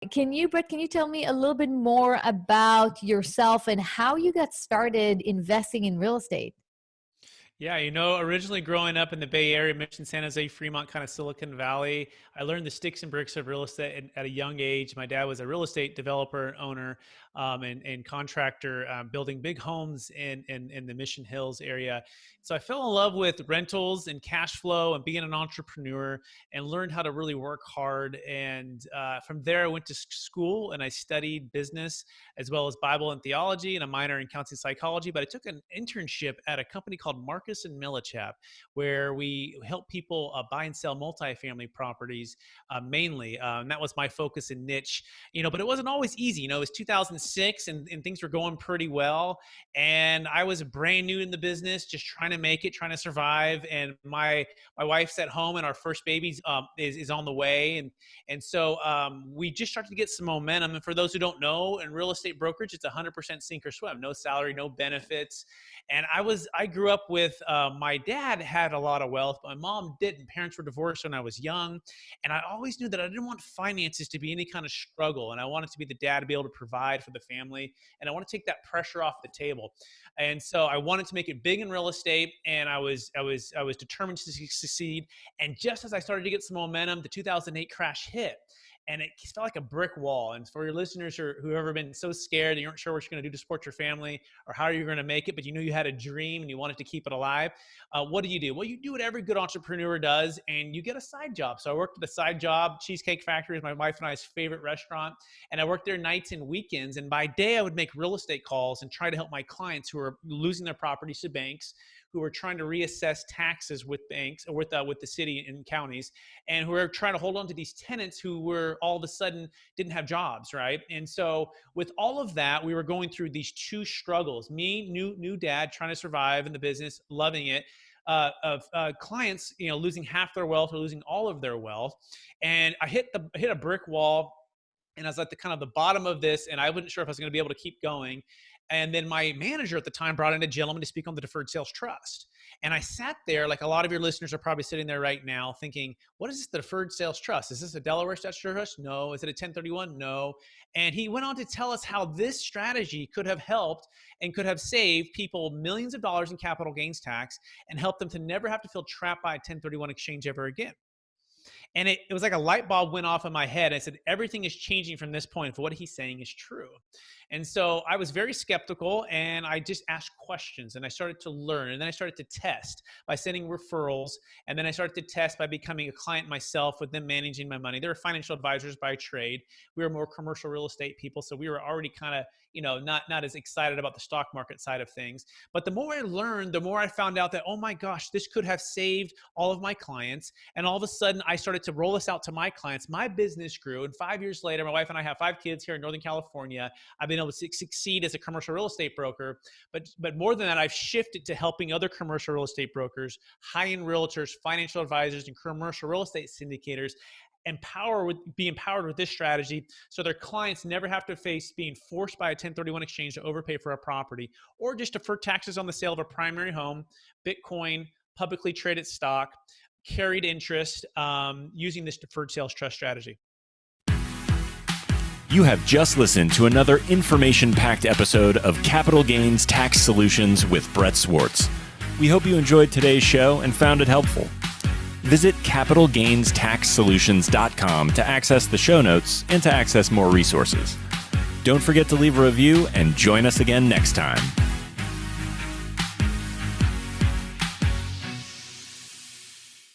Brett, can you tell me a little bit more about yourself and how you got started investing in real estate? Yeah, originally growing up in the Bay Area, Mission, San Jose, Fremont, kind of Silicon Valley, I learned the sticks and bricks of real estate at a young age. My dad was a real estate developer, owner, and contractor, building big homes in the Mission Hills area. So I fell in love with rentals and cash flow and being an entrepreneur, and learned how to really work hard. And from there, I went to school and I studied business as well as Bible and theology and a minor in counseling psychology. But I took an internship at a company called Marcus and Millichap, where we help people buy and sell multifamily properties mainly. And that was my focus and niche, but it wasn't always easy. It was 2006 and things were going pretty well. And I was brand new in the business, just trying to make it, trying to survive. And my wife's at home and our first baby is on the way. And so we just started to get some momentum. And for those who don't know, in real estate brokerage, it's 100% sink or swim, no salary, no benefits. And I grew up with, my dad had a lot of wealth, but my mom didn't. Parents were divorced when I was young. And I always knew that I didn't want finances to be any kind of struggle. And I wanted to be the dad to be able to provide for the family. And I want to take that pressure off the table. And so I wanted to make it big in real estate. And I was determined to succeed. And just as I started to get some momentum, the 2008 crash hit. And it felt like a brick wall. And for your listeners who have ever been so scared and you weren't sure what you're going to do to support your family or how you're going to make it, but you knew you had a dream and you wanted to keep it alive, what do? Well, you do what every good entrepreneur does, and you get a side job. So I worked at a side job. Cheesecake Factory is my wife and I's favorite restaurant. And I worked there nights and weekends. And by day, I would make real estate calls and try to help my clients who are losing their properties to banks, who are trying to reassess taxes with banks or with the city and counties, and who are trying to hold on to these tenants who were all of a sudden didn't have jobs, right? And so with all of that, we were going through these two struggles. Me, new dad, trying to survive in the business, loving it, of clients, losing half their wealth or losing all of their wealth. And I hit a brick wall. And I was at the bottom of this, and I wasn't sure if I was going to be able to keep going. And then my manager at the time brought in a gentleman to speak on the Deferred Sales Trust. And I sat there, like a lot of your listeners are probably sitting there right now thinking, what is this, the Deferred Sales Trust? Is this a Delaware statutory trust? No. Is it a 1031? No. And he went on to tell us how this strategy could have helped and could have saved people millions of dollars in capital gains tax and helped them to never have to feel trapped by a 1031 exchange ever again. And it was like a light bulb went off in my head. I said, everything is changing from this point. What he's saying is true. And so I was very skeptical, and I just asked questions, and I started to learn. And then I started to test by sending referrals. And then I started to test by becoming a client myself, with them managing my money. They were financial advisors by trade. We were more commercial real estate people. So we were already kind of, not as excited about the stock market side of things. But the more I learned, the more I found out that, oh my gosh, this could have saved all of my clients. And all of a sudden I started to roll this out to my clients. My business grew. And 5 years later, my wife and I have 5 kids here in Northern California. I've been able to succeed as a commercial real estate broker. But more than that, I've shifted to helping other commercial real estate brokers, high-end realtors, financial advisors, and commercial real estate syndicators be empowered with this strategy, so their clients never have to face being forced by a 1031 exchange to overpay for a property, or just defer taxes on the sale of a primary home, Bitcoin, publicly traded stock, carried interest, using this deferred sales trust strategy. You have just listened to another information-packed episode of Capital Gains Tax Solutions with Brett Swarts. We hope you enjoyed today's show and found it helpful. Visit capitalgainstaxsolutions.com to access the show notes and to access more resources. Don't forget to leave a review and join us again next time.